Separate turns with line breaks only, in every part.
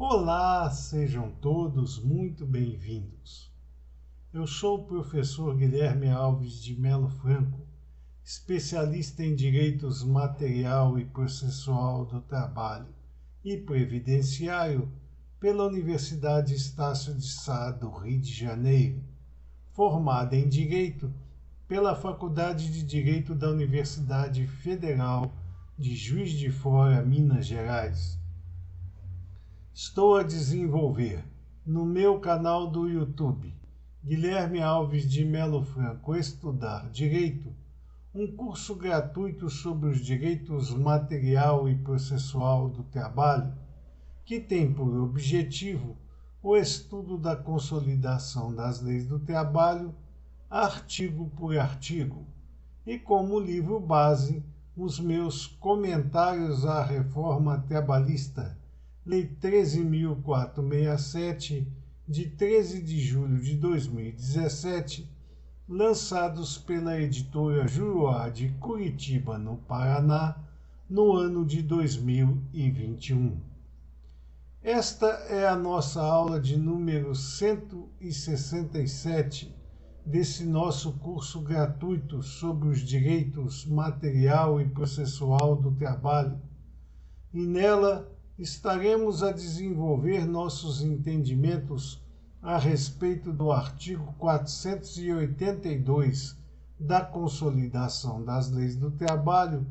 Olá, sejam todos muito bem-vindos. Eu sou o professor Guilherme Alves de Melo Franco, especialista em Direitos Material e Processual do Trabalho e Previdenciário pela Universidade Estácio de Sá do Rio de Janeiro, formado em Direito pela Faculdade de Direito da Universidade Federal de Juiz de Fora, Minas Gerais. Estou a desenvolver no meu canal do YouTube, Guilherme Alves de Melo Franco Estudar Direito, um curso gratuito sobre os direitos material e processual do trabalho, que tem por objetivo o estudo da consolidação das leis do trabalho, artigo por artigo, e como livro base, os meus comentários à reforma trabalhista, Lei 13.467, de 13 de julho de 2017, lançados pela editora Juruá de Curitiba, no Paraná, no ano de 2021. Esta é a nossa aula de número 167 desse nosso curso gratuito sobre os direitos material e processual do trabalho, e nela estaremos a desenvolver nossos entendimentos a respeito do artigo 482 da Consolidação das Leis do Trabalho,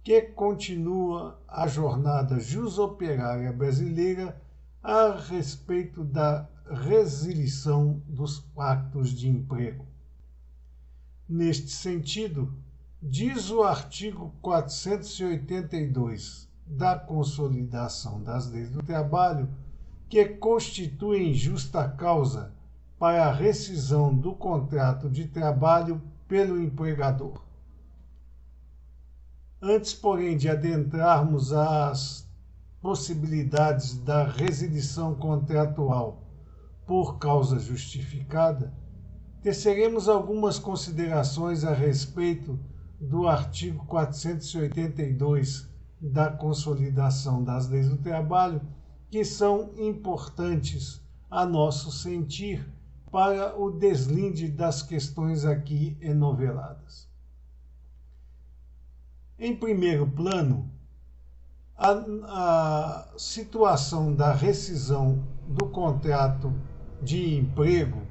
que continua a jornada jusoperária brasileira a respeito da resilição dos pactos de emprego. Neste sentido, diz o artigo 482 da Consolidação das Leis do Trabalho, que constituem justa causa para a rescisão do contrato de trabalho pelo empregador. Antes, porém, de adentrarmos às possibilidades da resilição contratual por causa justificada, teceremos algumas considerações a respeito do artigo 482 da Consolidação das Leis do Trabalho, que são importantes a nosso sentir para o deslinde das questões aqui enoveladas. Em primeiro plano, a situação da rescisão do contrato de emprego,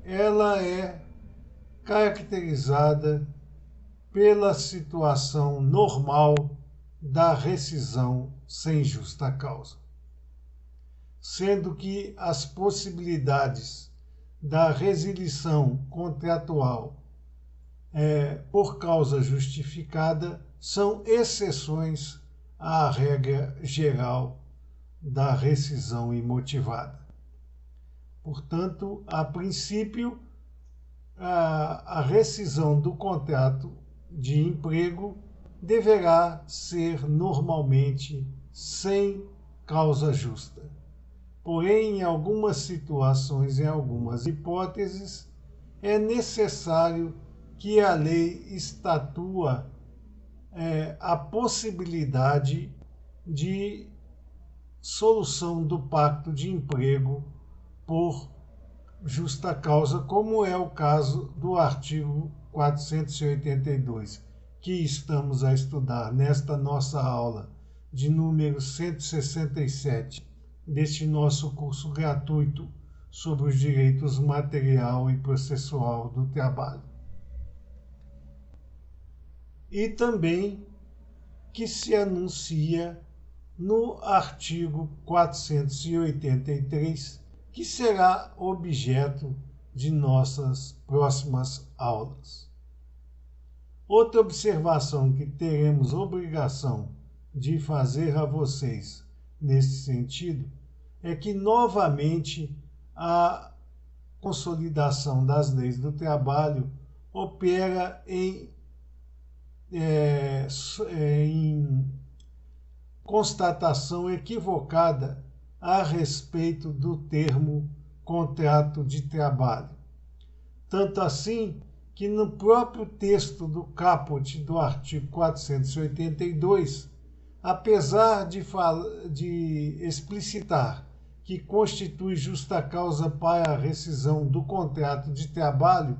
ela é caracterizada pela situação normal da rescisão sem justa causa, sendo que as possibilidades da resilição contratual por causa justificada são exceções à regra geral da rescisão imotivada. Portanto, a princípio, a rescisão do contrato de emprego deverá ser normalmente sem causa justa. Porém, em algumas situações, em algumas hipóteses, é necessário que a lei estatua a possibilidade de solução do pacto de emprego por justa causa, como é o caso do artigo 482, que estamos a estudar nesta nossa aula de número 167 deste nosso curso gratuito sobre os direitos material e processual do trabalho. E também que se anuncia no artigo 483, que será objeto de nossas próximas aulas. Outra observação que teremos obrigação de fazer a vocês nesse sentido é que, novamente, a consolidação das leis do trabalho opera em constatação equivocada a respeito do termo contrato de trabalho. Tanto assim que no próprio texto do caput do artigo 482, apesar de explicitar que constitui justa causa para a rescisão do contrato de trabalho,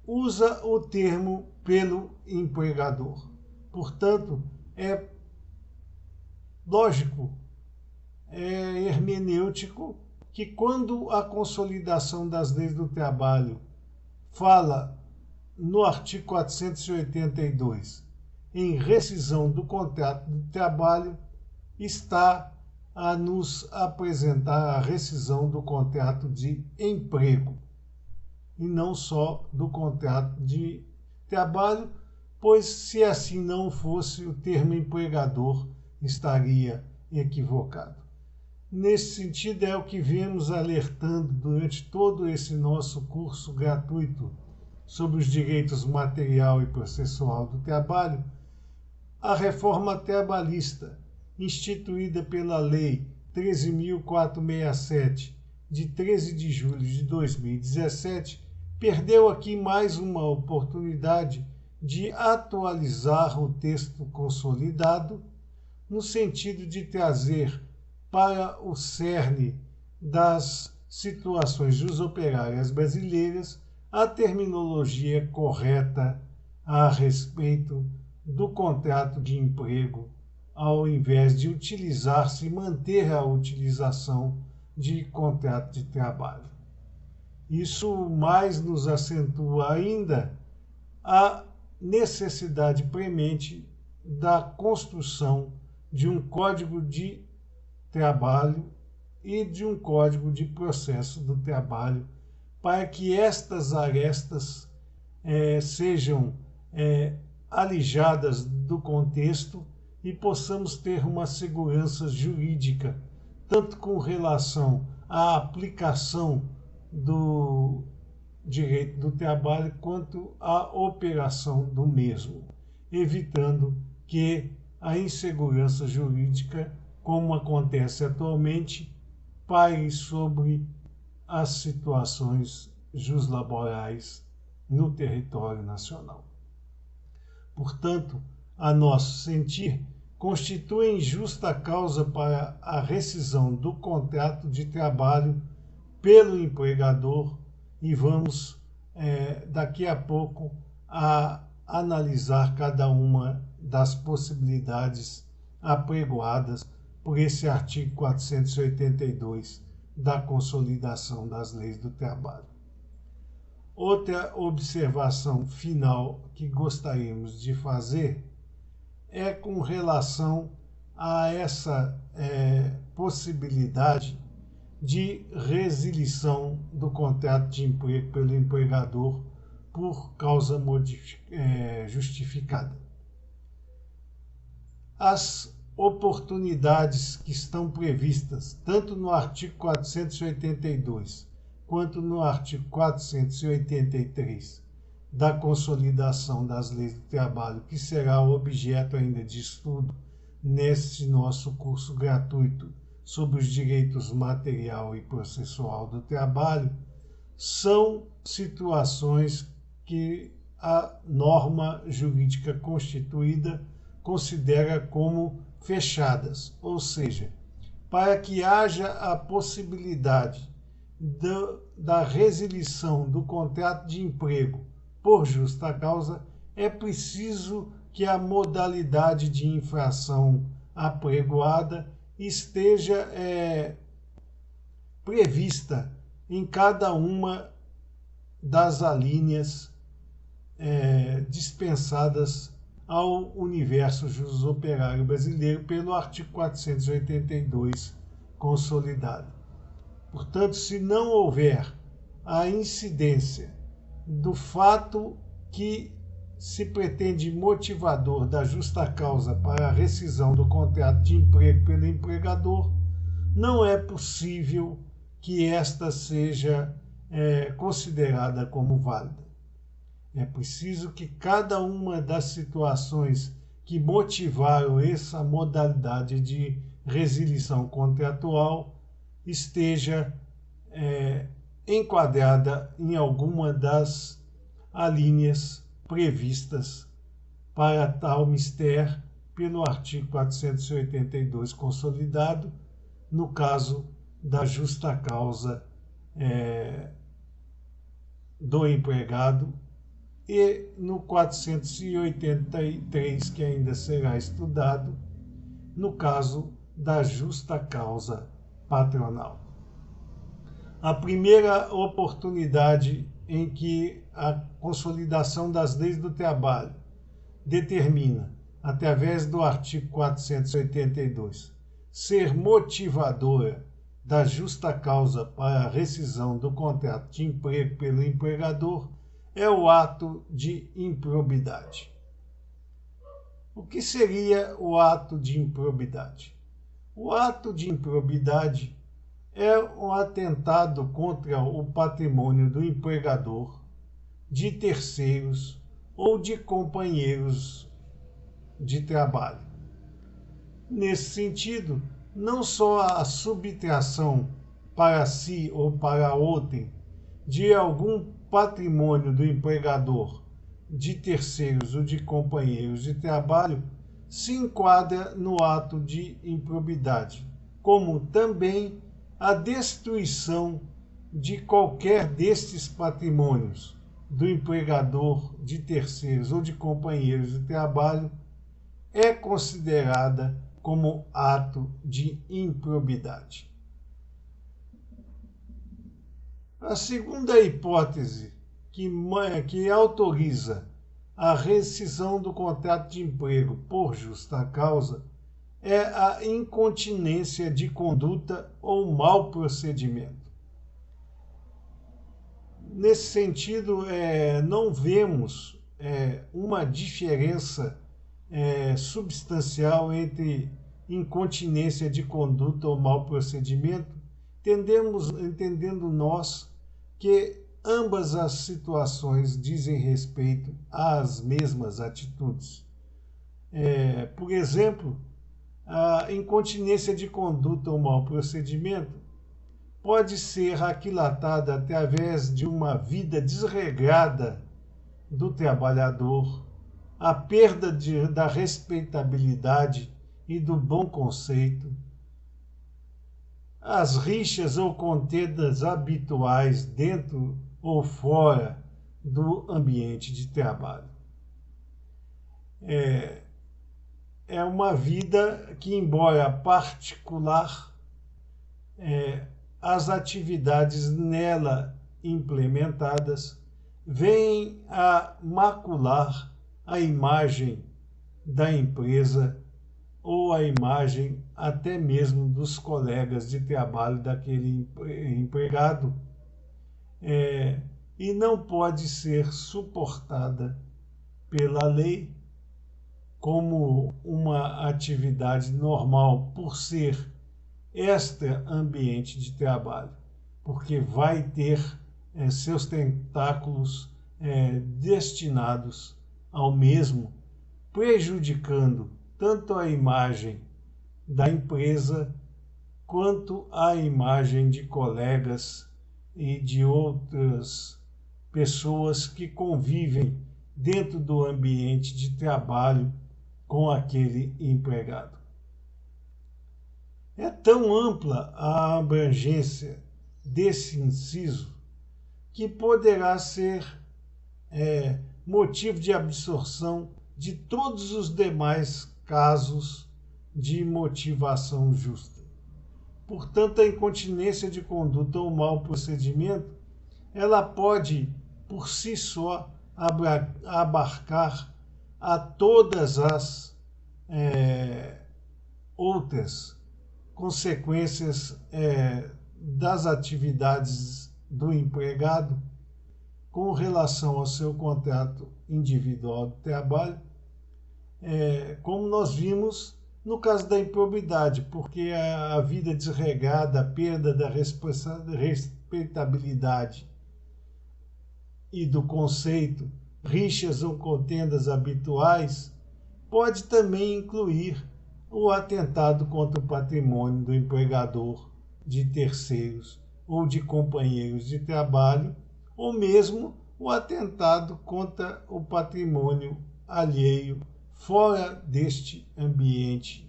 usa o termo pelo empregador. Portanto, é lógico, é hermenêutico que quando a consolidação das leis do trabalho fala no artigo 482 em rescisão do contrato de trabalho, está a nos apresentar a rescisão do contrato de emprego e não só do contrato de trabalho, pois se assim não fosse, o termo empregador estaria equivocado. Nesse sentido, é o que viemos alertando durante todo esse nosso curso gratuito sobre os direitos material e processual do trabalho. A reforma trabalhista, instituída pela Lei 13.467, de 13 de julho de 2017, perdeu aqui mais uma oportunidade de atualizar o texto consolidado, no sentido de trazer para o cerne das situações jusoperárias brasileiras a terminologia correta a respeito do contrato de emprego, ao invés de utilizar-se e manter a utilização de contrato de trabalho. Isso mais nos acentua ainda a necessidade premente da construção de um código de trabalho e de um código de processo do trabalho para que estas arestas sejam alijadas do contexto e possamos ter uma segurança jurídica, tanto com relação à aplicação do direito do trabalho quanto à operação do mesmo, evitando que a insegurança jurídica, como acontece atualmente, paire sobre as situações juslaborais no território nacional. Portanto, a nosso sentir, constituem justa causa para a rescisão do contrato de trabalho pelo empregador e vamos, daqui a pouco, a analisar cada uma das possibilidades apregoadas por esse artigo 482 da Consolidação das Leis do Trabalho. Outra observação final que gostaríamos de fazer é com relação a essa possibilidade de resilição do contrato de emprego pelo empregador por causa justificada. As oportunidades que estão previstas tanto no artigo 482 quanto no artigo 483 da Consolidação das Leis do Trabalho, que será objeto ainda de estudo neste nosso curso gratuito sobre os direitos material e processual do trabalho, são situações que a norma jurídica constituída considera como fechadas, ou seja, para que haja a possibilidade da resilição do contrato de emprego por justa causa, é preciso que a modalidade de infração apregoada esteja prevista em cada uma das alíneas dispensadas ao universo jusoperário brasileiro pelo artigo 482 consolidado. Portanto, se não houver a incidência do fato que se pretende motivador da justa causa para a rescisão do contrato de emprego pelo empregador, não é possível que esta seja considerada como válida. É preciso que cada uma das situações que motivaram essa modalidade de resilição contratual esteja enquadrada em alguma das alíneas previstas para tal mister pelo artigo 482 consolidado, no caso da justa causa do empregado, e no 483, que ainda será estudado, no caso da justa causa patronal. A primeira oportunidade em que a consolidação das leis do trabalho determina, através do artigo 482, ser motivadora da justa causa para a rescisão do contrato de emprego pelo empregador é o ato de improbidade. O que seria o ato de improbidade? O ato de improbidade é um atentado contra o patrimônio do empregador, de terceiros ou de companheiros de trabalho. Nesse sentido, não só a subtração para si ou para outrem de algum patrimônio do empregador, de terceiros ou de companheiros de trabalho se enquadra no ato de improbidade, como também a destruição de qualquer destes patrimônios do empregador, de terceiros ou de companheiros de trabalho é considerada como ato de improbidade. A segunda hipótese que autoriza a rescisão do contrato de emprego por justa causa é a incontinência de conduta ou mau procedimento. Nesse sentido, não vemos uma diferença substancial entre incontinência de conduta ou mau procedimento, entendendo nós que ambas as situações dizem respeito às mesmas atitudes. Por exemplo, a incontinência de conduta ou mau procedimento pode ser aquilatada através de uma vida desregrada do trabalhador, a perda da respeitabilidade e do bom conceito, as rixas ou contendas habituais dentro ou fora do ambiente de trabalho. É uma vida que, embora particular, as atividades nela implementadas vêm a macular a imagem da empresa ou a imagem até mesmo dos colegas de trabalho daquele empregado, e não pode ser suportada pela lei como uma atividade normal por ser extra-ambiente de trabalho, porque vai ter seus tentáculos destinados ao mesmo, prejudicando tanto a imagem da empresa quanto a imagem de colegas e de outras pessoas que convivem dentro do ambiente de trabalho com aquele empregado. É tão ampla a abrangência desse inciso que poderá ser motivo de absorção de todos os demais casos de motivação justa. Portanto, a incontinência de conduta ou mau procedimento, ela pode, por si só, abarcar a todas as outras consequências das atividades do empregado com relação ao seu contrato individual de trabalho, como nós vimos no caso da improbidade, porque a vida desregrada, a perda da respeitabilidade e do conceito, rixas ou contendas habituais, pode também incluir o atentado contra o patrimônio do empregador, de terceiros ou de companheiros de trabalho, ou mesmo o atentado contra o patrimônio alheio fora deste ambiente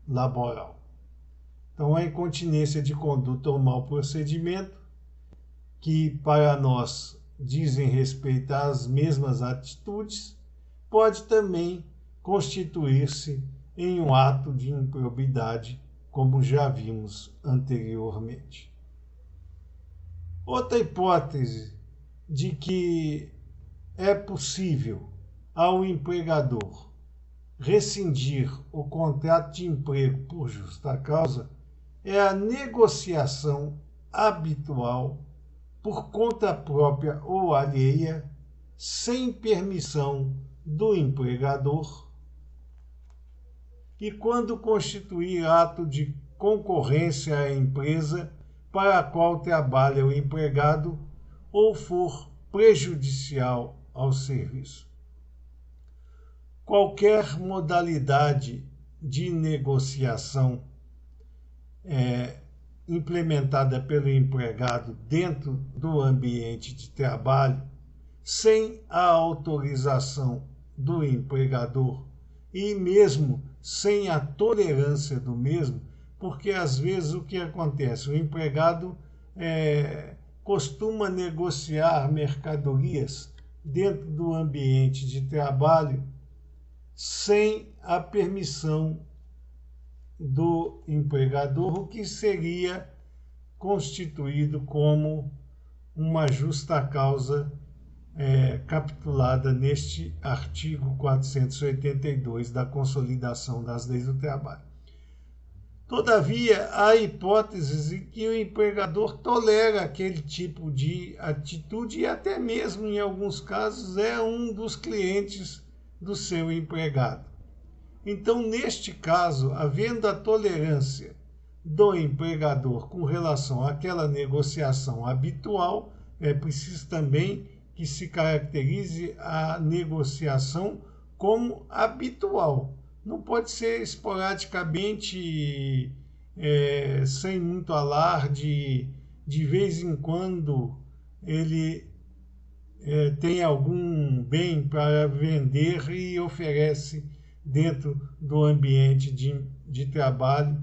laboral. Então, a incontinência de conduta ou mau procedimento, que para nós dizem respeito às mesmas atitudes, pode também constituir-se em um ato de improbidade, como já vimos anteriormente. Outra hipótese de que é possível ao empregador rescindir o contrato de emprego por justa causa é a negociação habitual por conta própria ou alheia, sem permissão do empregador, e quando constituir ato de concorrência à empresa para a qual trabalha o empregado ou for prejudicial ao serviço. Qualquer modalidade de negociação implementada pelo empregado dentro do ambiente de trabalho, sem a autorização do empregador e mesmo sem a tolerância do mesmo, porque às vezes o que acontece? O empregado costuma negociar mercadorias dentro do ambiente de trabalho sem a permissão do empregador, o que seria constituído como uma justa causa capitulada neste artigo 482 da Consolidação das Leis do Trabalho. Todavia, há hipóteses em que o empregador tolera aquele tipo de atitude e até mesmo, em alguns casos, é um dos clientes do seu empregado. Então, neste caso, havendo a tolerância do empregador com relação àquela negociação habitual, é preciso também que se caracterize a negociação como habitual. Não pode ser esporadicamente, sem muito alarde, de vez em quando ele tem algum bem para vender e oferece dentro do ambiente de trabalho,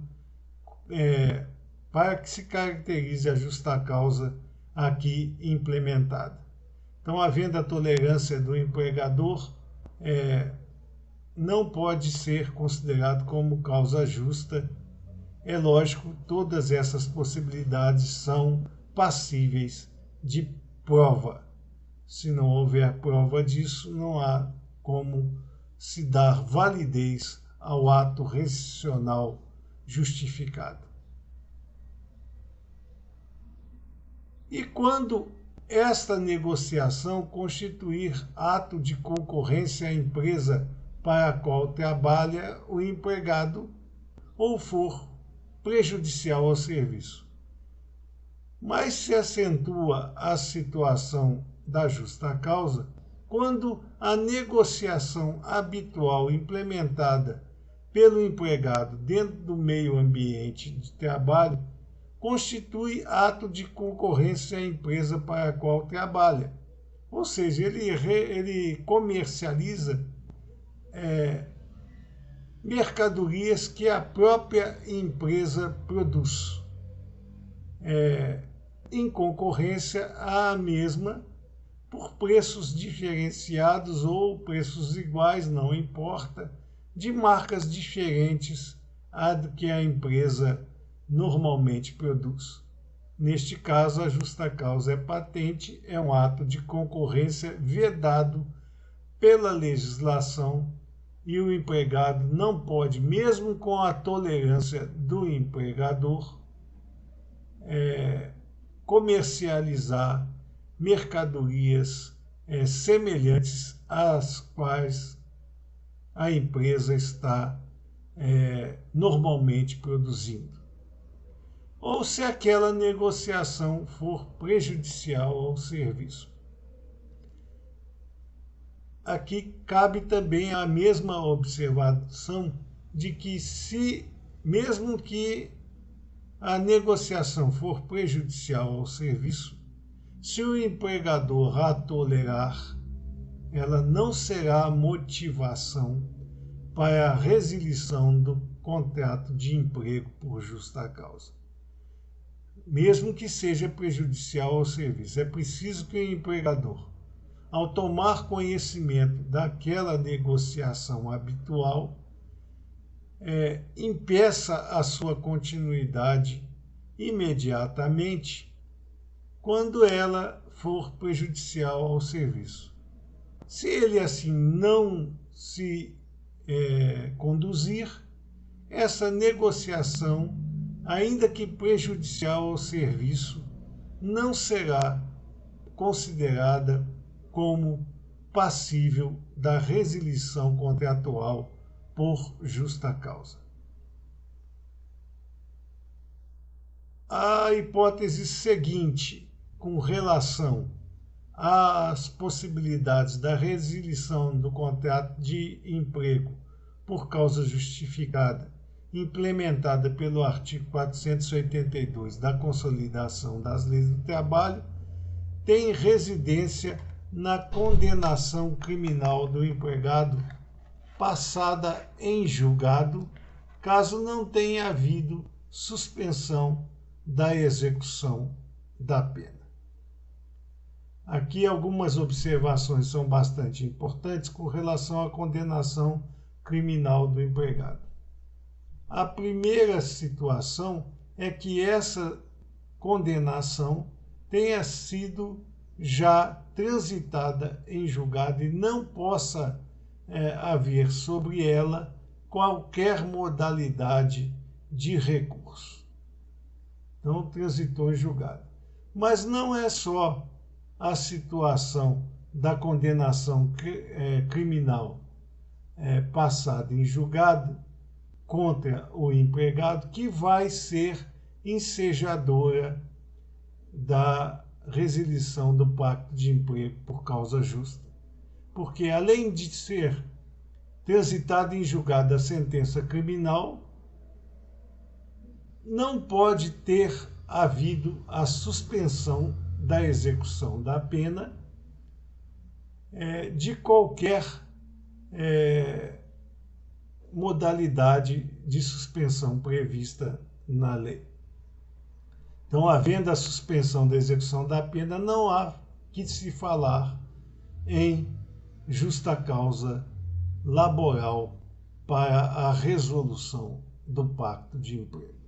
para que se caracterize a justa causa aqui implementada. Então, havendo a tolerância do empregador, não pode ser considerado como causa justa. É lógico, todas essas possibilidades são passíveis de prova. Se não houver prova disso, não há como se dar validez ao ato rescissional justificado. E quando esta negociação constituir ato de concorrência à empresa para a qual trabalha o empregado ou for prejudicial ao serviço. Mas se acentua a situação da justa causa quando a negociação habitual implementada pelo empregado dentro do meio ambiente de trabalho constitui ato de concorrência à empresa para a qual trabalha. Ou seja, ele comercializa mercadorias que a própria empresa produz, em concorrência à mesma, por preços diferenciados ou preços iguais, não importa, de marcas diferentes a do que a empresa normalmente produz. Neste caso, a justa causa é patente, é um ato de concorrência vedado pela legislação e o empregado não pode, mesmo com a tolerância do empregador, comercializar mercadorias semelhantes às quais a empresa está normalmente produzindo. Ou se aquela negociação for prejudicial ao serviço. Aqui cabe também a mesma observação de que mesmo que a negociação for prejudicial ao serviço, se o empregador a tolerar, ela não será motivação para a resilição do contrato de emprego por justa causa, mesmo que seja prejudicial ao serviço. É preciso que o empregador, ao tomar conhecimento daquela negociação habitual, impeça a sua continuidade imediatamente quando ela for prejudicial ao serviço. Se ele assim não se conduzir, essa negociação, ainda que prejudicial ao serviço, não será considerada como passível da resilição contratual por justa causa. A hipótese seguinte, com relação às possibilidades da resilição do contrato de emprego por causa justificada, implementada pelo artigo 482 da Consolidação das Leis do Trabalho, tem residência na condenação criminal do empregado passada em julgado, caso não tenha havido suspensão da execução da pena. Aqui algumas observações são bastante importantes com relação à condenação criminal do empregado. A primeira situação é que essa condenação tenha sido já transitada em julgado e não possa haver sobre ela qualquer modalidade de recurso. Então, transitou em julgado. Mas não é só a situação da condenação criminal passada em julgado contra o empregado que vai ser ensejadora da resilição do pacto de emprego por causa justa. Porque, além de ser transitada em julgado a sentença criminal, não pode ter havido a suspensão da execução da pena de qualquer modalidade de suspensão prevista na lei. Então, havendo a suspensão da execução da pena, não há que se falar em justa causa laboral para a resolução do pacto de emprego.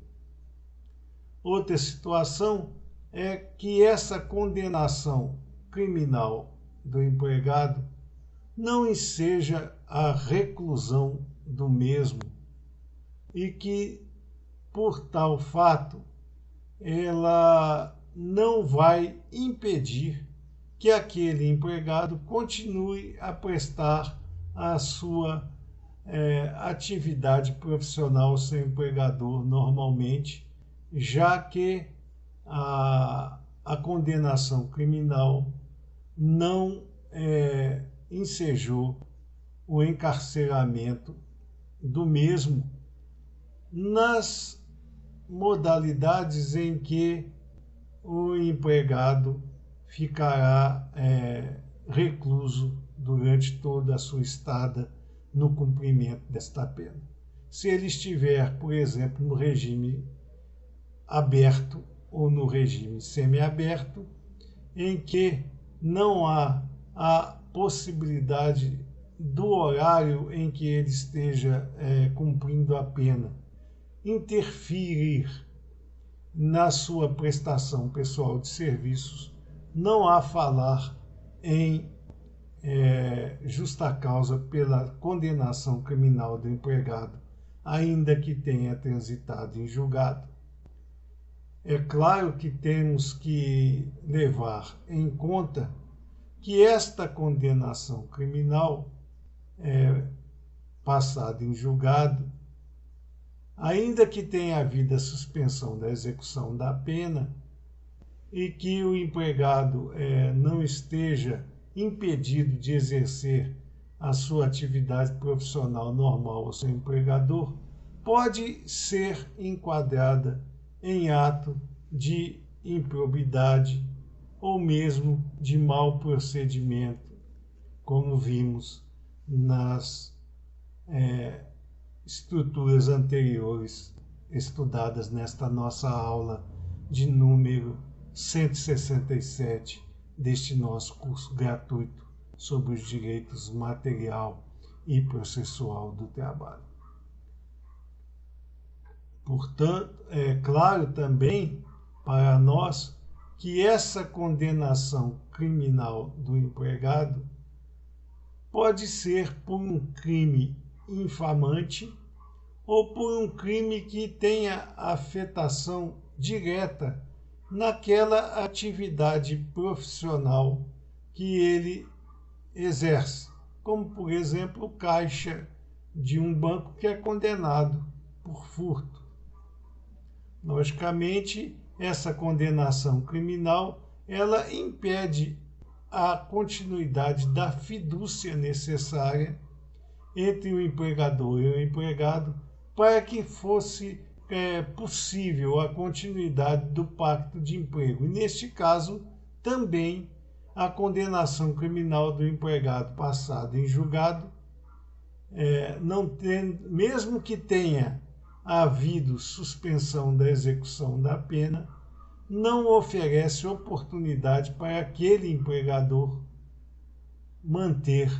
Outra situação é que essa condenação criminal do empregado não enseja a reclusão do mesmo e que, por tal fato, ela não vai impedir que aquele empregado continue a prestar a sua atividade profissional ao seu empregador normalmente, já que a condenação criminal não ensejou o encarceramento do mesmo nas modalidades em que o empregado ficará recluso durante toda a sua estada no cumprimento desta pena. Se ele estiver, por exemplo, no regime aberto ou no regime semiaberto, em que não há a possibilidade do horário em que ele esteja cumprindo a pena interferir na sua prestação pessoal de serviços, não há falar em justa causa pela condenação criminal do empregado, ainda que tenha transitado em julgado. É claro que temos que levar em conta que esta condenação criminal passada em julgado, ainda que tenha havido a suspensão da execução da pena e que o empregado não esteja impedido de exercer a sua atividade profissional normal ao seu empregador, pode ser enquadrada em ato de improbidade ou mesmo de mau procedimento, como vimos nas estruturas anteriores estudadas nesta nossa aula de número 167 deste nosso curso gratuito sobre os direitos material e processual do trabalho. Portanto, é claro também para nós que essa condenação criminal do empregado pode ser por um crime infamante ou por um crime que tenha afetação direta naquela atividade profissional que ele exerce, como, por exemplo, o caixa de um banco que é condenado por furto. Logicamente, essa condenação criminal, ela impede a continuidade da fidúcia necessária entre o empregador e o empregado para que fosse possível a continuidade do pacto de emprego. E, neste caso, também a condenação criminal do empregado passada em julgado, mesmo que tenha havido suspensão da execução da pena, não oferece oportunidade para aquele empregador manter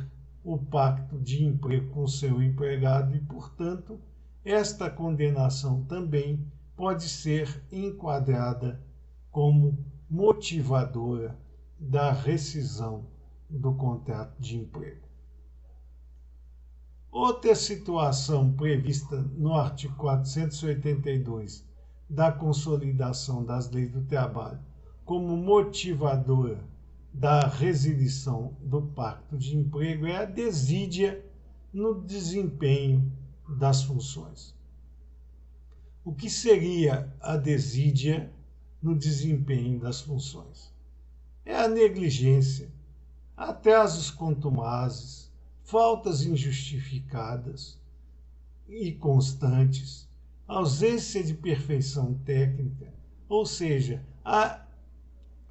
o pacto de emprego com seu empregado e, portanto, esta condenação também pode ser enquadrada como motivadora da rescisão do contrato de emprego. Outra situação prevista no artigo 482 da Consolidação das Leis do Trabalho como motivadora da resilição do pacto de emprego é a desídia no desempenho das funções. O que seria a desídia no desempenho das funções? É a negligência, atrasos contumazes, faltas injustificadas e constantes, ausência de perfeição técnica, ou seja, a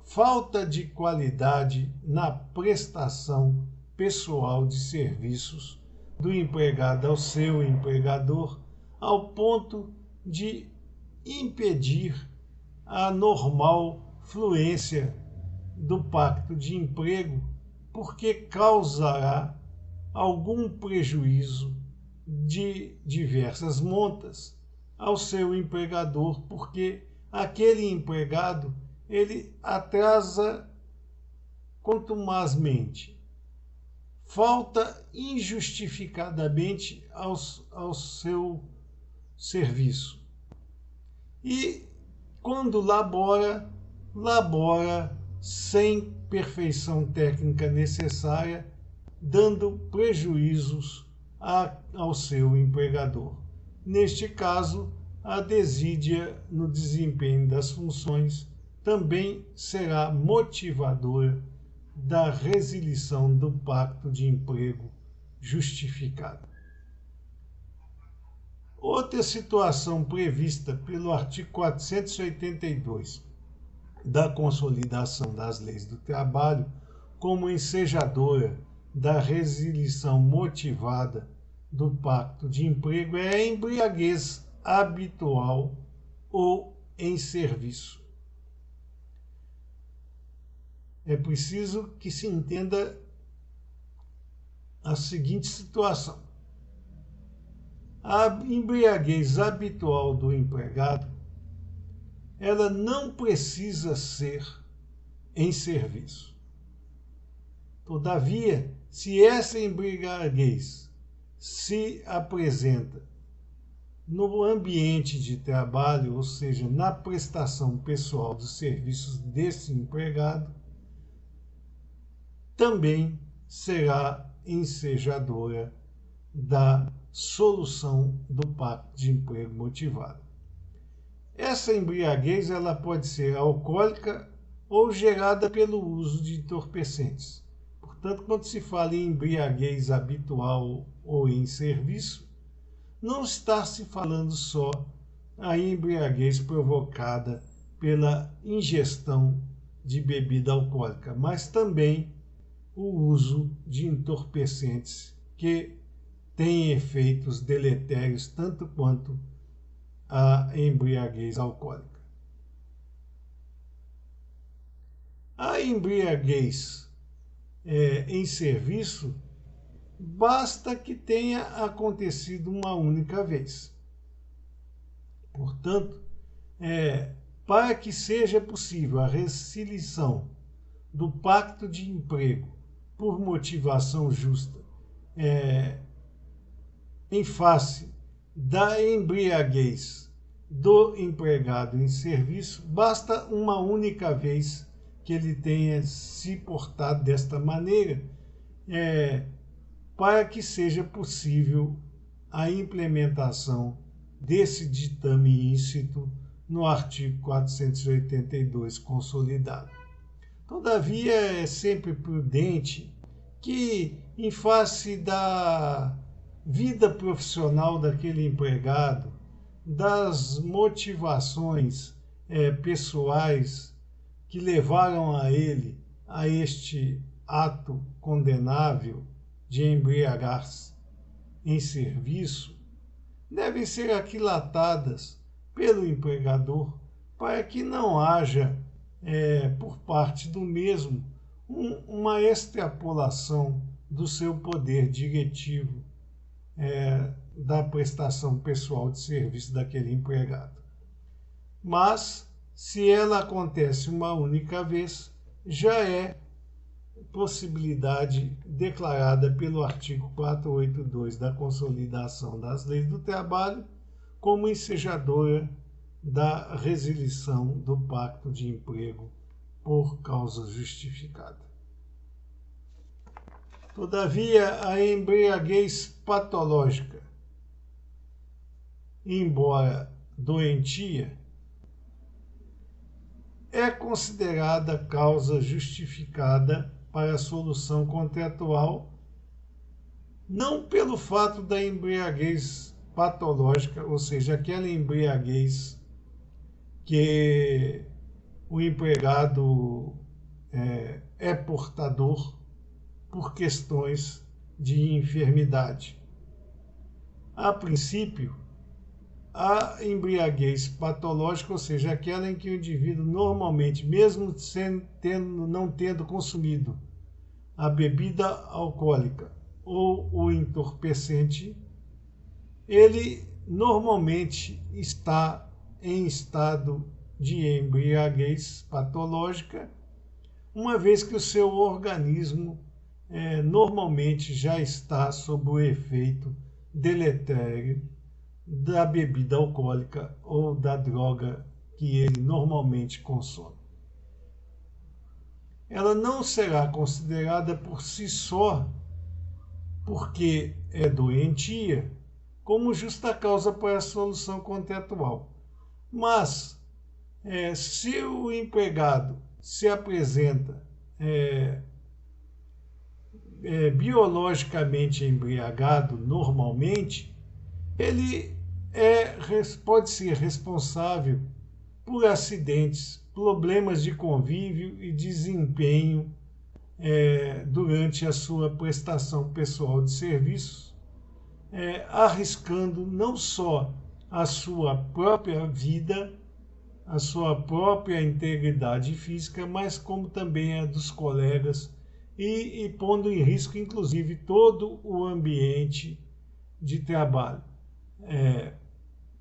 falta de qualidade na prestação pessoal de serviços do empregado ao seu empregador, ao ponto de impedir a normal fluência do pacto de emprego, porque causará algum prejuízo de diversas montas ao seu empregador, porque aquele empregado ele atrasa contumazmente, falta injustificadamente ao seu serviço e, quando labora sem perfeição técnica necessária, dando prejuízos ao seu empregador. Neste caso, a desídia no desempenho das funções também será motivadora da resilição do pacto de emprego justificado. Outra situação prevista pelo artigo 482 da Consolidação das Leis do Trabalho como ensejadora da resilição motivada do pacto de emprego é a embriaguez habitual ou em serviço. É preciso que se entenda a seguinte situação. A embriaguez habitual do empregado, ela não precisa ser em serviço. Todavia, se essa embriaguez se apresenta no ambiente de trabalho, ou seja, na prestação pessoal dos serviços desse empregado, também será ensejadora da solução do pacto de emprego motivado. Essa embriaguez ela pode ser alcoólica ou gerada pelo uso de entorpecentes. Portanto, quando se fala em embriaguez habitual ou em serviço, não está se falando só a embriaguez provocada pela ingestão de bebida alcoólica, mas também o uso de entorpecentes que têm efeitos deletérios tanto quanto a embriaguez alcoólica. A embriaguez em serviço basta que tenha acontecido uma única vez. Portanto, para que seja possível a rescisão do pacto de emprego por motivação justa em face da embriaguez do empregado em serviço, basta uma única vez que ele tenha se portado desta maneira para que seja possível a implementação desse ditame íncito no artigo 482 consolidado. Todavia, é sempre prudente que, em face da vida profissional daquele empregado, das motivações pessoais que levaram a ele a este ato condenável de embriagar-se em serviço, devem ser aquilatadas pelo empregador para que não haja, por parte do mesmo, uma extrapolação do seu poder diretivo da prestação pessoal de serviço daquele empregado. Mas, se ela acontece uma única vez, já é possibilidade declarada pelo artigo 482 da Consolidação das Leis do Trabalho como ensejadora da resilição do pacto de emprego por causa justificada. Todavia, a embriaguez patológica, embora doentia, é considerada causa justificada para a solução contratual, não pelo fato da embriaguez patológica, ou seja, aquela embriaguez que o empregado é portador por questões de enfermidade. A princípio, a embriaguez patológica, ou seja, aquela em que o indivíduo normalmente, mesmo não tendo consumido a bebida alcoólica ou o entorpecente, ele normalmente está em estado de embriaguez patológica, uma vez que o seu organismo normalmente já está sob o efeito deletério da bebida alcoólica ou da droga que ele normalmente consome. Ela não será considerada por si só, porque é doentia, como justa causa para a solução contratual. Mas, se o empregado se apresenta biologicamente embriagado normalmente, ele pode ser responsável por acidentes, problemas de convívio e desempenho durante a sua prestação pessoal de serviços, arriscando não só a sua própria vida, a sua própria integridade física, mas como também a dos colegas e pondo em risco, inclusive, todo o ambiente de trabalho,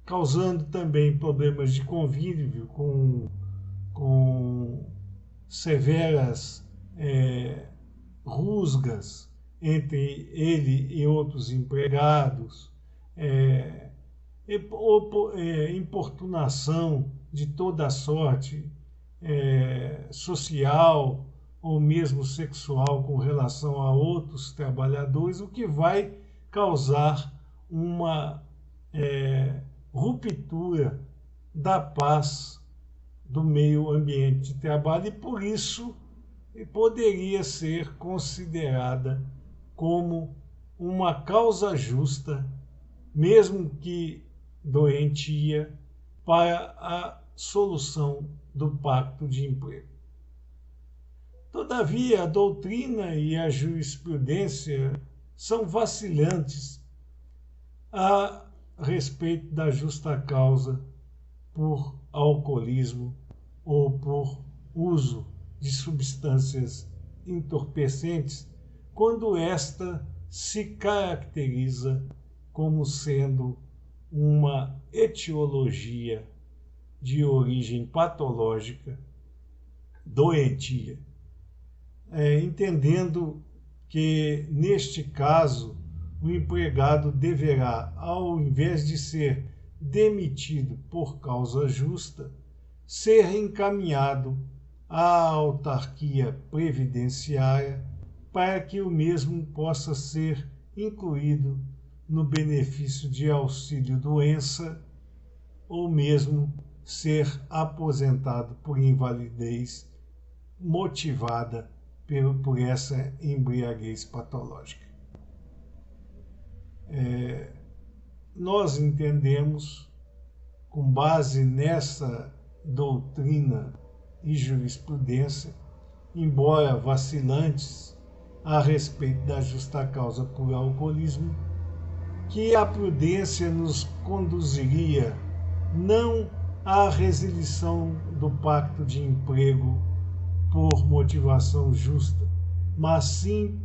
causando também problemas de convívio com severas rusgas entre ele e outros empregados, importunação de toda sorte, social ou mesmo sexual com relação a outros trabalhadores, o que vai causar uma ruptura da paz do meio ambiente de trabalho, e por isso poderia ser considerada como uma causa justa, mesmo que doentia, para a solução do pacto de emprego. Todavia, a doutrina e a jurisprudência são vacilantes a respeito da justa causa por alcoolismo ou por uso de substâncias entorpecentes, quando esta se caracteriza como sendo uma etiologia de origem patológica doentia, entendendo que, neste caso, o empregado deverá, ao invés de ser demitido por causa justa, ser encaminhado à autarquia previdenciária para que o mesmo possa ser incluído no benefício de auxílio-doença ou mesmo ser aposentado por invalidez motivada por essa embriaguez patológica. Nós entendemos, com base nessa doutrina e jurisprudência, embora vacilantes a respeito da justa causa por alcoolismo, que a prudência nos conduziria não à resilição do pacto de emprego por motivação justa, mas sim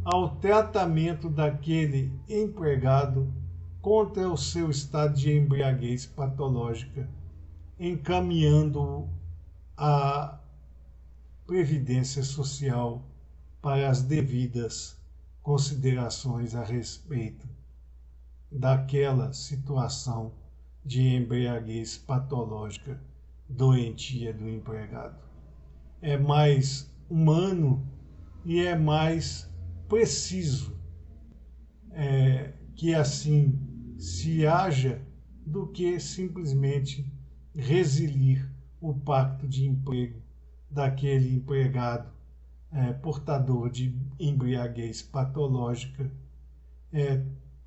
ao tratamento daquele empregado contra o seu estado de embriaguez patológica, encaminhando-o à Previdência Social para as devidas considerações a respeito daquela situação de embriaguez patológica doentia do empregado. É mais humano e é mais preciso que assim se haja do que simplesmente resilir o pacto de emprego daquele empregado portador de embriaguez patológica,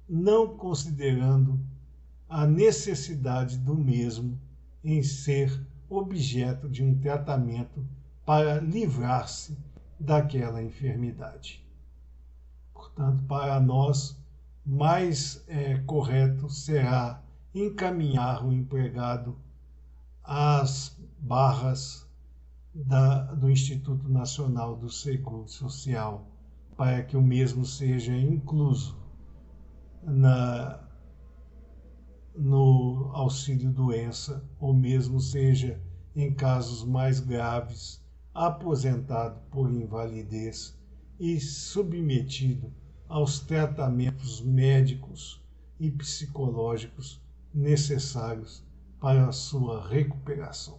não considerando a necessidade do mesmo em ser objeto de um tratamento para livrar-se daquela enfermidade. Portanto, para nós, mais correto será encaminhar o empregado às barras do Instituto Nacional do Seguro Social, para que o mesmo seja incluso no auxílio-doença, ou mesmo seja, em casos mais graves, aposentado por invalidez e submetido aos tratamentos médicos e psicológicos necessários para a sua recuperação.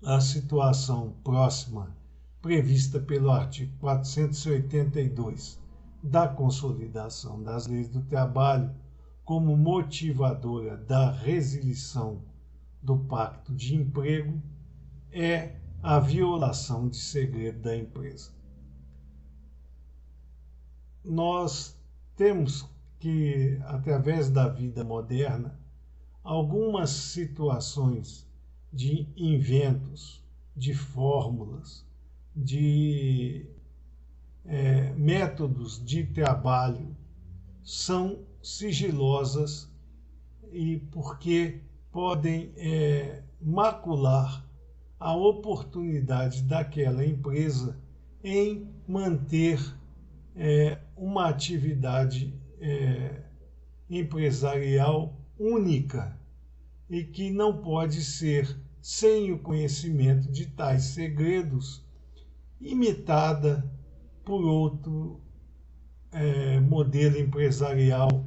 A situação próxima, prevista pelo artigo 482 da Consolidação das Leis do Trabalho, como motivadora da resilição do pacto de emprego, é a violação de segredo da empresa. Nós temos que, através da vida moderna, algumas situações de inventos, de fórmulas, de métodos de trabalho são sigilosas e porque podem macular a oportunidade daquela empresa em manter uma atividade empresarial única e que não pode ser, sem o conhecimento de tais segredos, imitada por outro modelo empresarial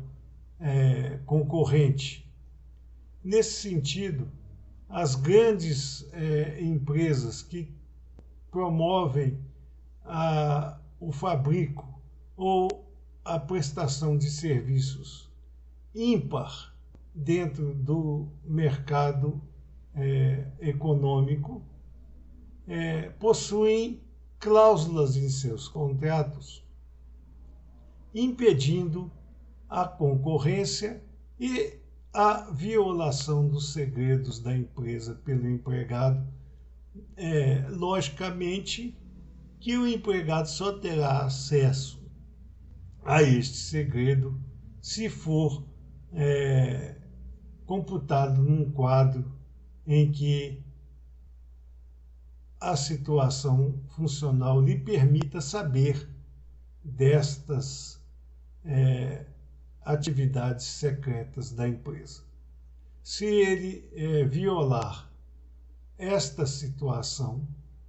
concorrente. Nesse sentido, as grandes empresas que promovem o fabrico ou a prestação de serviços ímpar dentro do mercado econômico possuem cláusulas em seus contratos impedindo a concorrência e a violação dos segredos da empresa pelo empregado. Logicamente que o empregado só terá acesso a este segredo se for computado num quadro em que a situação funcional lhe permita saber destas atividades secretas da empresa. Se ele violar esta situação,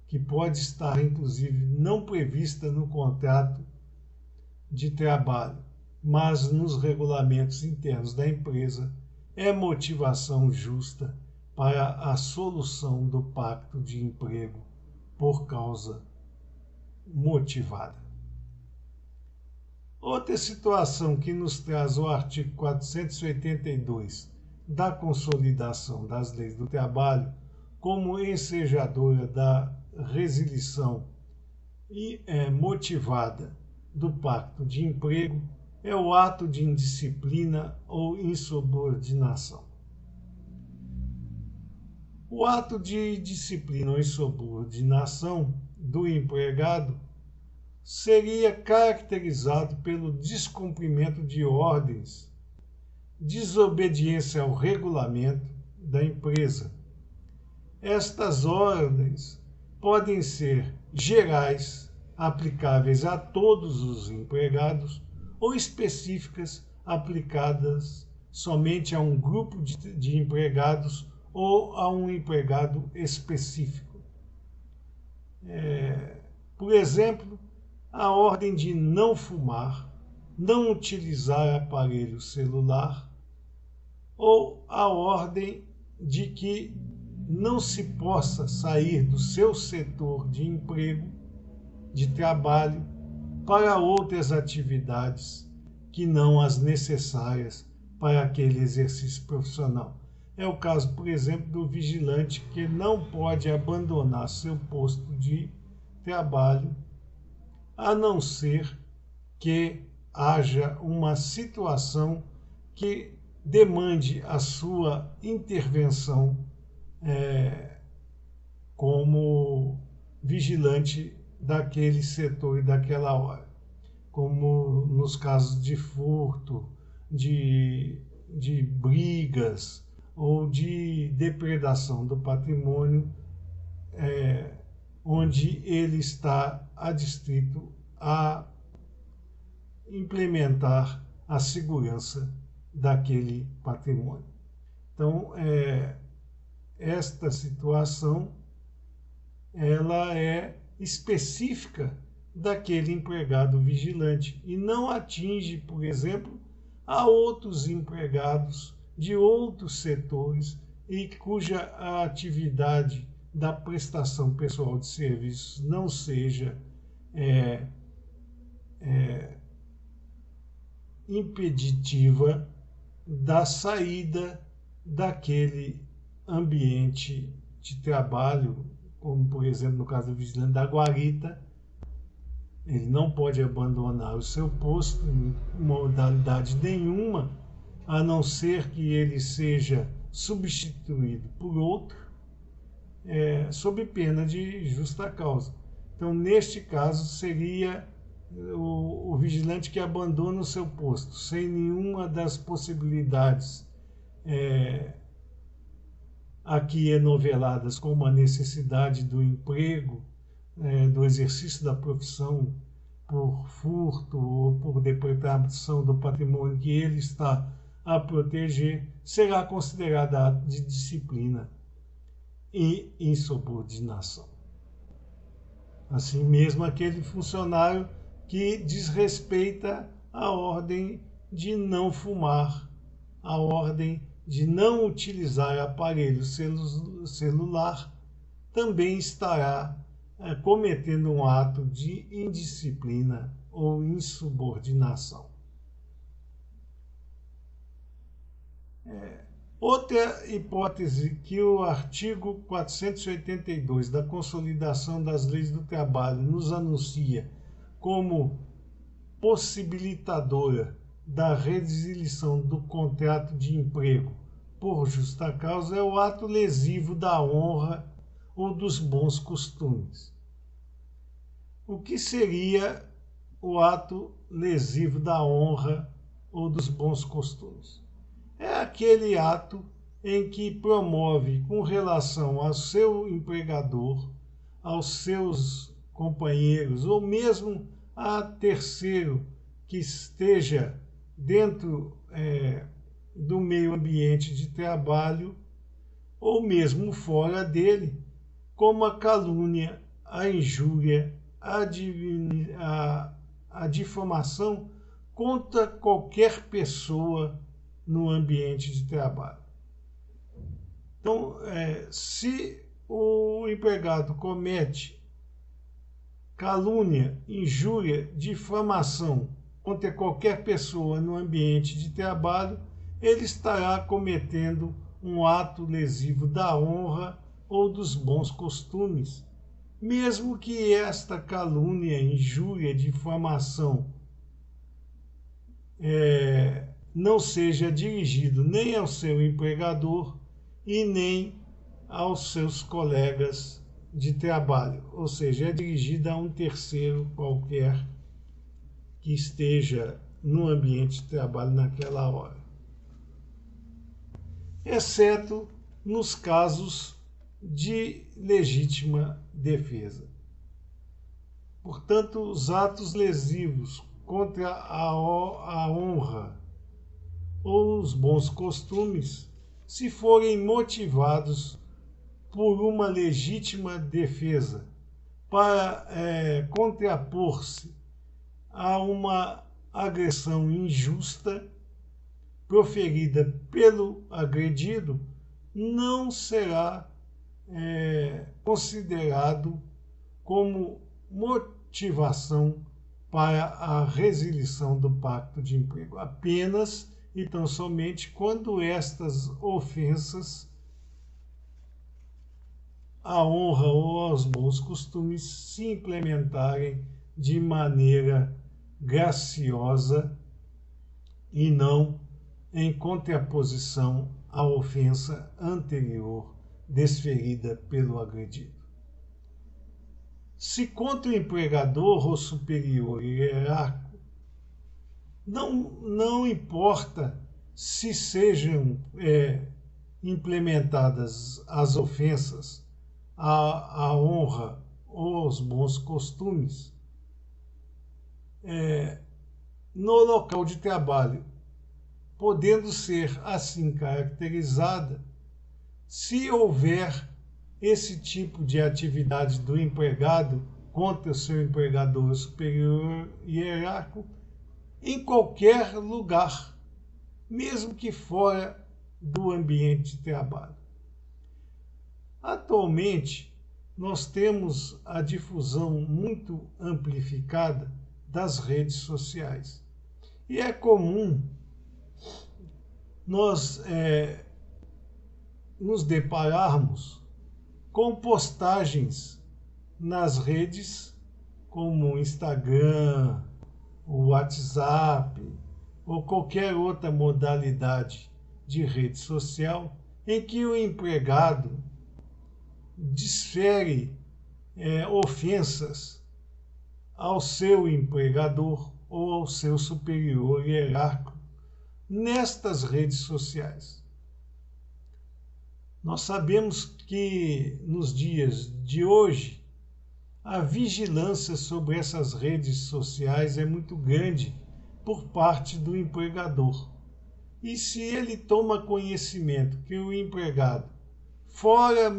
que pode estar inclusive não prevista no contrato de trabalho, mas nos regulamentos internos da empresa, é motivação justa para a solução do pacto de emprego por causa motivada. Outra situação que nos traz o artigo 482 da Consolidação das Leis do Trabalho como ensejadora da resilição e motivada do pacto de emprego é o ato de indisciplina ou insubordinação. O ato de disciplina ou insubordinação do empregado seria caracterizado pelo descumprimento de ordens, desobediência ao regulamento da empresa. Estas ordens podem ser gerais, aplicáveis a todos os empregados, ou específicas, aplicadas somente a um grupo de empregados ou a um empregado específico. Por exemplo, a ordem de não fumar, não utilizar aparelho celular, ou a ordem de que não se possa sair do seu setor de emprego, de trabalho, para outras atividades que não as necessárias para aquele exercício profissional. É o caso, por exemplo, do vigilante que não pode abandonar seu posto de trabalho, a não ser que haja uma situação que demande a sua intervenção como vigilante daquele setor e daquela hora, como nos casos de furto, de brigas ou de depredação do patrimônio, onde ele está adstrito a implementar a segurança daquele patrimônio. Então, esta situação ela é específica daquele empregado vigilante e não atinge, por exemplo, a outros empregados de outros setores e cuja atividade da prestação pessoal de serviços não seja impeditiva da saída daquele ambiente de trabalho, como por exemplo no caso do vigilante da guarita. Ele não pode abandonar o seu posto em modalidade nenhuma, a não ser que ele seja substituído por outro, sob pena de justa causa. Então, neste caso, seria o vigilante que abandona o seu posto, sem nenhuma das possibilidades aqui enoveladas, como a necessidade do emprego, do exercício da profissão por furto ou por depredação do patrimônio que ele está a proteger, será considerada ato de disciplina e insubordinação. Assim mesmo, aquele funcionário que desrespeita a ordem de não fumar, a ordem de não utilizar aparelho celular, também estará cometendo um ato de indisciplina ou insubordinação. Outra hipótese que o artigo 482 da Consolidação das Leis do Trabalho nos anuncia como possibilitadora da resilição do contrato de emprego por justa causa é o ato lesivo da honra ou dos bons costumes. O que seria o ato lesivo da honra ou dos bons costumes. É aquele ato em que promove com relação ao seu empregador, aos seus companheiros ou mesmo a terceiro que esteja dentro do meio ambiente de trabalho ou mesmo fora dele, como a calúnia, a injúria, a difamação contra qualquer pessoa no ambiente de trabalho. Então, se o empregado comete calúnia, injúria, difamação contra qualquer pessoa no ambiente de trabalho, ele estará cometendo um ato lesivo da honra ou dos bons costumes, mesmo que esta calúnia, injúria, difamação não seja dirigido nem ao seu empregador e nem aos seus colegas de trabalho, ou seja, é dirigida a um terceiro qualquer que esteja no ambiente de trabalho naquela hora, exceto nos casos de legítima defesa. Portanto, os atos lesivos contra a honra ou os bons costumes, se forem motivados por uma legítima defesa para contrapor-se a uma agressão injusta proferida pelo agredido, não será considerado como motivação para a resilição do pacto de emprego, apenas e tão somente quando estas ofensas à honra ou aos bons costumes se implementarem de maneira graciosa e não em contraposição à ofensa anterior desferida pelo agredido. Se contra o empregador ou superior hierárquico, não importa se sejam implementadas as ofensas à honra ou aos bons costumes, no local de trabalho, podendo ser assim caracterizada, se houver esse tipo de atividade do empregado contra o seu empregador superior hierárquico em qualquer lugar, mesmo que fora do ambiente de trabalho. Atualmente, nós temos a difusão muito amplificada das redes sociais. E é comum nós nos depararmos com postagens nas redes como o Instagram, o WhatsApp ou qualquer outra modalidade de rede social em que o empregado desfere ofensas ao seu empregador ou ao seu superior hierárquico nestas redes sociais. Nós sabemos que nos dias de hoje a vigilância sobre essas redes sociais é muito grande por parte do empregador. E se ele toma conhecimento que o empregado,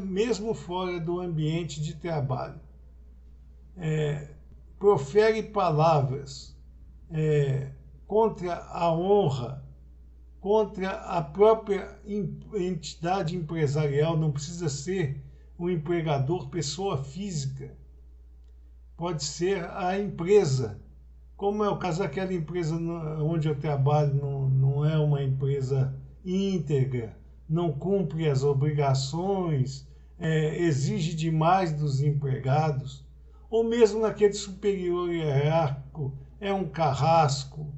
mesmo fora do ambiente de trabalho, profere palavras contra a honra, contra a própria entidade empresarial, não precisa ser o empregador, pessoa física, pode ser a empresa, como é o caso daquela empresa onde eu trabalho, não é uma empresa íntegra, não cumpre as obrigações, exige demais dos empregados, ou mesmo naquele superior hierárquico, é um carrasco,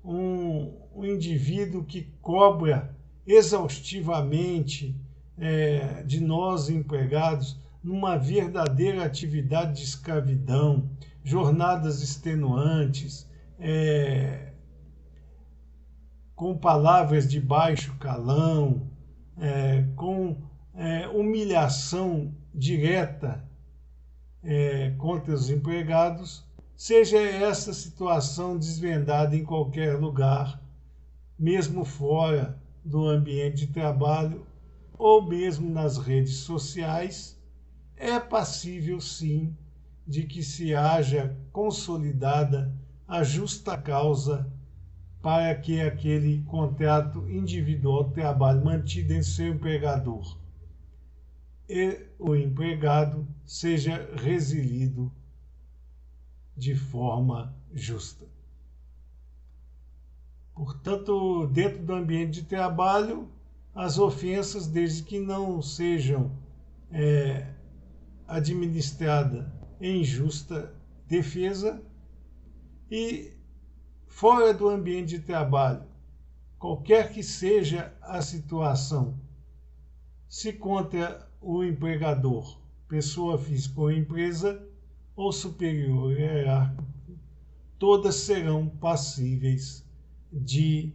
um indivíduo que cobra exaustivamente de nós empregados numa verdadeira atividade de escravidão, jornadas extenuantes, com palavras de baixo calão, com humilhação direta contra os empregados, seja essa situação desvendada em qualquer lugar, mesmo fora do ambiente de trabalho ou mesmo nas redes sociais, é passível sim de que se haja consolidada a justa causa para que aquele contrato individual de trabalho mantido em seu empregador e o empregado seja resilido de forma justa. Portanto, dentro do ambiente de trabalho, as ofensas, desde que não sejam administradas em justa defesa, e fora do ambiente de trabalho, qualquer que seja a situação, se contra o empregador, pessoa física ou empresa, ou superior hierárquico, todas serão passíveis de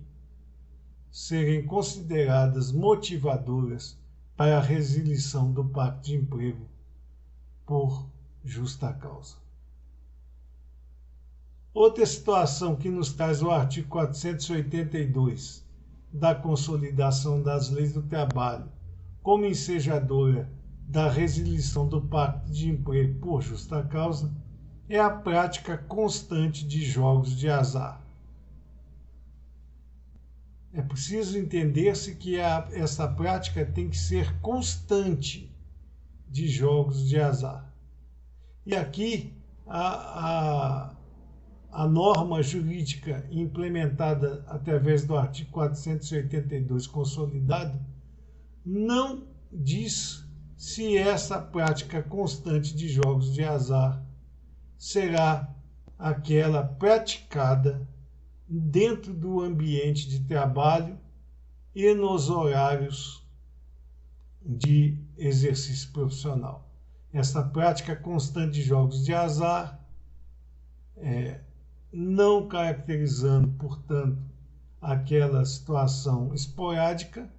serem consideradas motivadoras para a resilição do pacto de emprego por justa causa. Outra situação que nos traz o artigo 482 da Consolidação das Leis do Trabalho como ensejadora da resilição do pacto de emprego por justa causa é a prática constante de jogos de azar. É preciso entender-se que essa prática tem que ser constante de jogos de azar. E aqui a norma jurídica implementada através do artigo 482 consolidado não diz se essa prática constante de jogos de azar será aquela praticada dentro do ambiente de trabalho e nos horários de exercício profissional. Essa prática constante de jogos de azar, não caracterizando, portanto, aquela situação esporádica,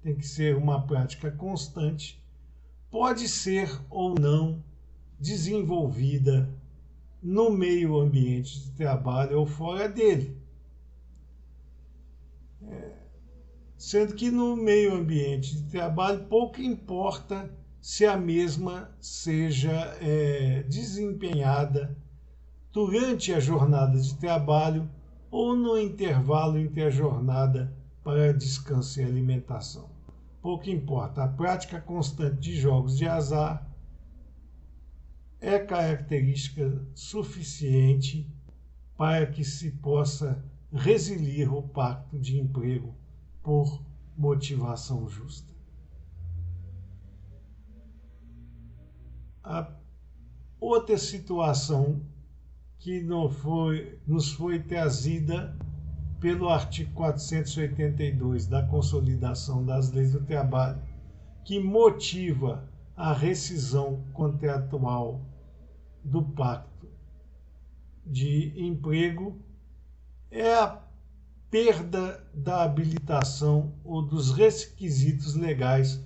tem que ser uma prática constante, pode ser ou não desenvolvida no meio ambiente de trabalho ou fora dele. Sendo que no meio ambiente de trabalho pouco importa se a mesma seja desempenhada durante a jornada de trabalho ou no intervalo entre a jornada para descanso e alimentação. Pouco importa, a prática constante de jogos de azar é característica suficiente para que se possa resilir o pacto de emprego por motivação justa. A outra situação que nos foi trazida pelo artigo 482 da Consolidação das Leis do Trabalho, que motiva a rescisão contratual do pacto de emprego, é a perda da habilitação ou dos requisitos legais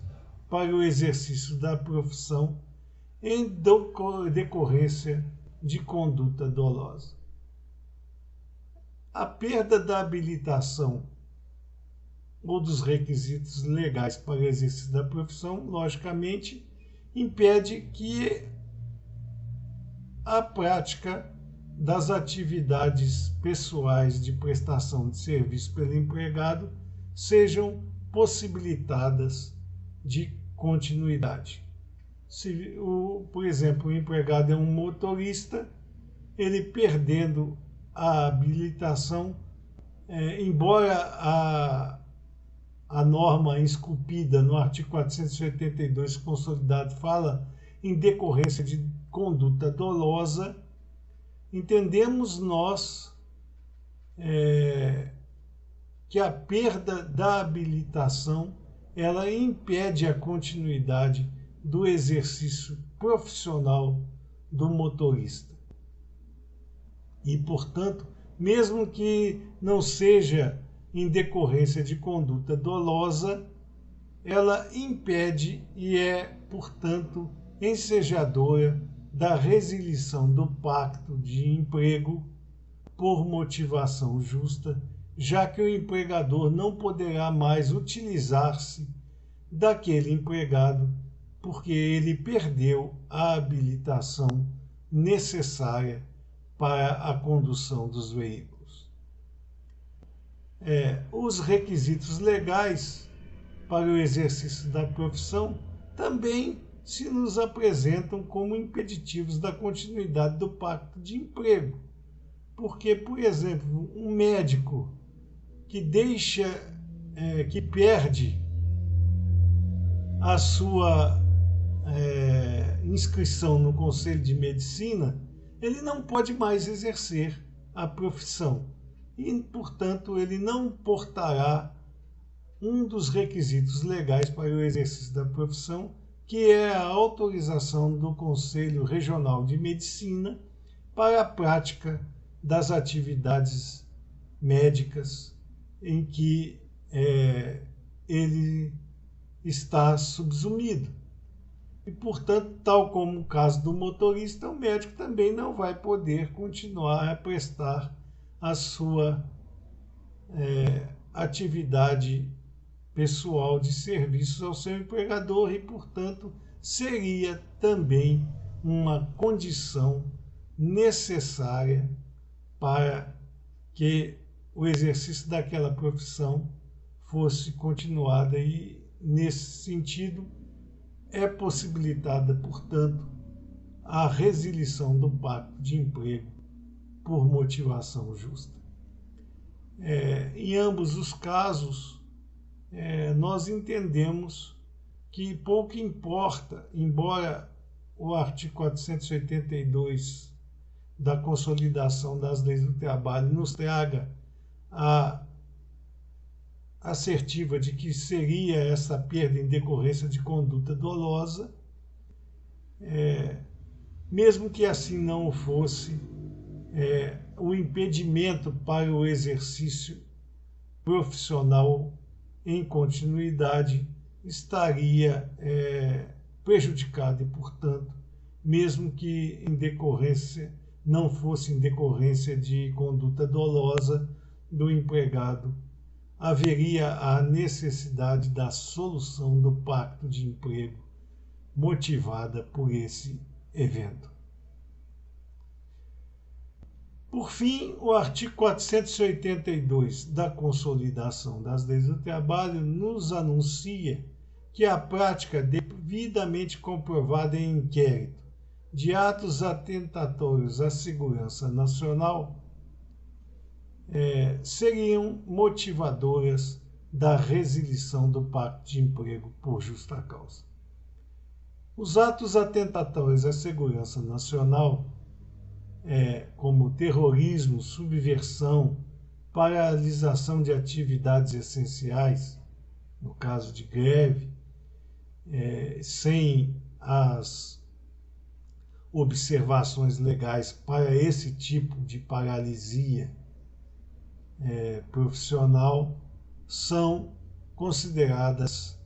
para o exercício da profissão em decorrência de conduta dolosa. A perda da habilitação ou dos requisitos legais para o exercício da profissão, logicamente, impede que a prática das atividades pessoais de prestação de serviço pelo empregado sejam possibilitadas de continuidade. Se, por exemplo, o empregado é um motorista, ele perdendo a habilitação, embora a norma esculpida no artigo 482 consolidado fala em decorrência de conduta dolosa, entendemos nós que a perda da habilitação ela impede a continuidade do exercício profissional do motorista. E, portanto, mesmo que não seja em decorrência de conduta dolosa, ela impede e é, portanto, ensejadora da resilição do pacto de emprego por motivação justa, já que o empregador não poderá mais utilizar-se daquele empregado porque ele perdeu a habilitação necessária para a condução dos veículos. Os requisitos legais para o exercício da profissão também se nos apresentam como impeditivos da continuidade do pacto de emprego. Porque, por exemplo, um médico que que perde a sua inscrição no Conselho de Medicina, ele não pode mais exercer a profissão e, portanto, ele não portará um dos requisitos legais para o exercício da profissão, que é a autorização do Conselho Regional de Medicina para a prática das atividades médicas em que ele está subsumido. E, portanto, tal como o caso do motorista, o médico também não vai poder continuar a prestar a sua atividade pessoal de serviços ao seu empregador e, portanto, seria também uma condição necessária para que o exercício daquela profissão fosse continuada e, nesse sentido, é possibilitada, portanto, a resilição do pacto de emprego por motivação justa. Em ambos os casos, nós entendemos que pouco importa, embora o artigo 482 da Consolidação das Leis do Trabalho nos traga a assertiva de que seria essa perda em decorrência de conduta dolosa, mesmo que assim não fosse, o impedimento para o exercício profissional em continuidade estaria prejudicado e, portanto, mesmo que não fosse em decorrência de conduta dolosa do empregado, haveria a necessidade da solução do pacto de emprego motivada por esse evento. Por fim, o artigo 482 da Consolidação das Leis do Trabalho nos anuncia que a prática devidamente comprovada em inquérito de atos atentatórios à segurança nacional seriam motivadoras da resilição do pacto de emprego por justa causa. Os atos atentatórios à segurança nacional, como terrorismo, subversão, paralisação de atividades essenciais, no caso de greve, sem as observações legais para esse tipo de paralisia profissional, são consideradas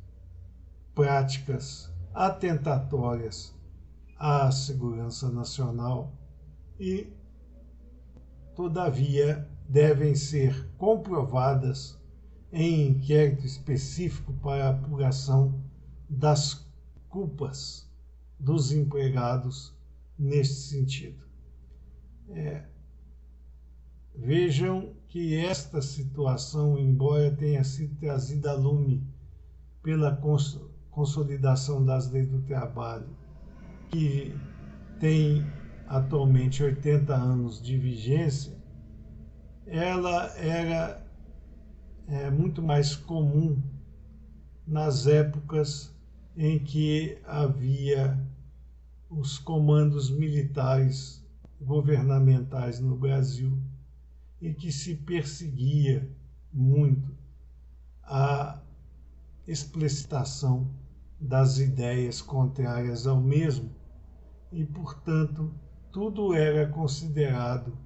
práticas atentatórias à segurança nacional e, todavia, devem ser comprovadas em inquérito específico para a apuração das culpas dos empregados neste sentido. Vejam que esta situação, embora tenha sido trazida a lume pela Consolidação das Leis do Trabalho, que tem atualmente 80 anos de vigência, ela era muito mais comum nas épocas em que havia os comandos militares governamentais no Brasil e que se perseguia muito a explicitação das ideias contrárias ao mesmo e, portanto, tudo era considerado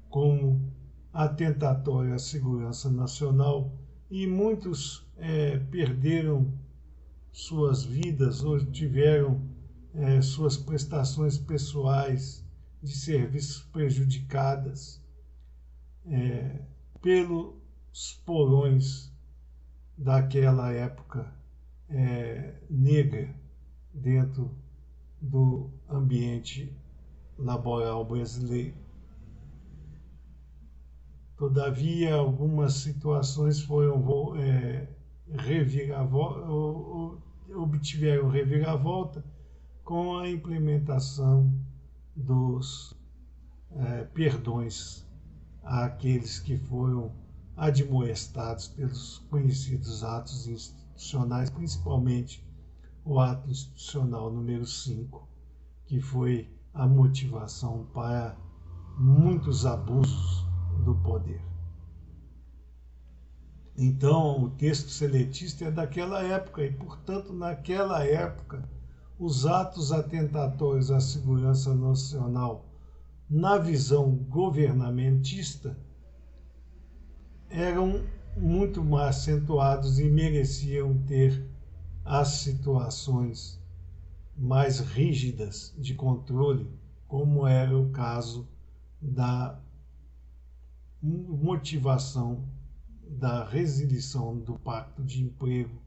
como atentatório à segurança nacional, e muitos perderam suas vidas ou tiveram suas prestações pessoais de serviços prejudicadas pelos porões daquela época negra dentro do ambiente laboral brasileiro. Todavia, algumas situações obtiveram reviravolta com a implementação dos perdões àqueles que foram admoestados pelos conhecidos atos institucionais, principalmente o ato institucional número 5, que foi a motivação para muitos abusos do poder. Então, o texto seletista é daquela época e, portanto, naquela época, os atos atentatórios à segurança nacional, na visão governamentista, eram muito mais acentuados e mereciam ter as situações mais rígidas de controle, como era o caso da motivação da resilição do pacto de emprego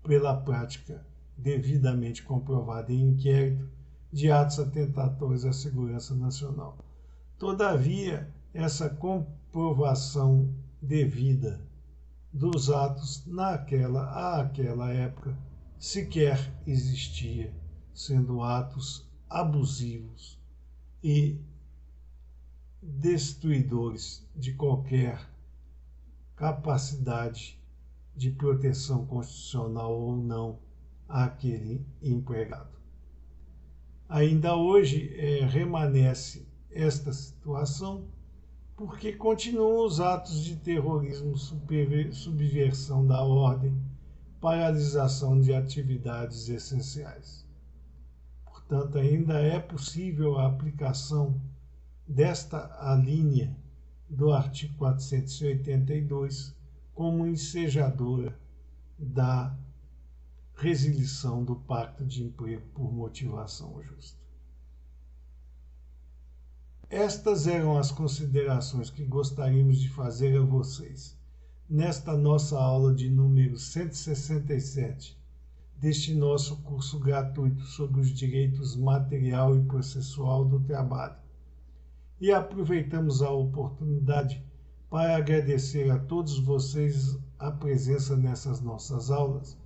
pela prática devidamente comprovada em inquérito de atos atentatórios à segurança nacional. Todavia, essa comprovação devida dos atos àquela época sequer existia, sendo atos abusivos e destruidores de qualquer capacidade de proteção constitucional ou não àquele empregado. Ainda hoje remanesce esta situação porque continuam os atos de terrorismo, subversão da ordem, paralisação de atividades essenciais. Portanto, ainda é possível a aplicação desta alínea do artigo 482 como ensejadora da resilição do pacto de emprego por motivação justa. Estas eram as considerações que gostaríamos de fazer a vocês nesta nossa aula de número 167 deste nosso curso gratuito sobre os direitos material e processual do trabalho. E aproveitamos a oportunidade para agradecer a todos vocês a presença nessas nossas aulas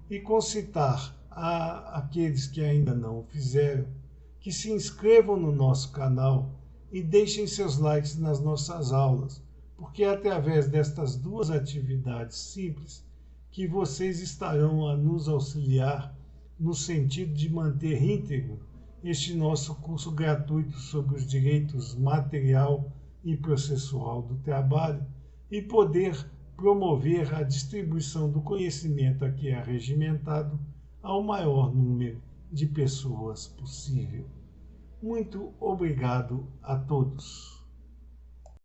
e concitar àqueles que ainda não o fizeram que se inscrevam no nosso canal e deixem seus likes nas nossas aulas, porque é através destas duas atividades simples que vocês estarão a nos auxiliar no sentido de manter íntegro este nosso curso gratuito sobre os direitos material e processual do trabalho e poder promover a distribuição do conhecimento aqui arregimentado ao maior número de pessoas possível. Muito obrigado a todos.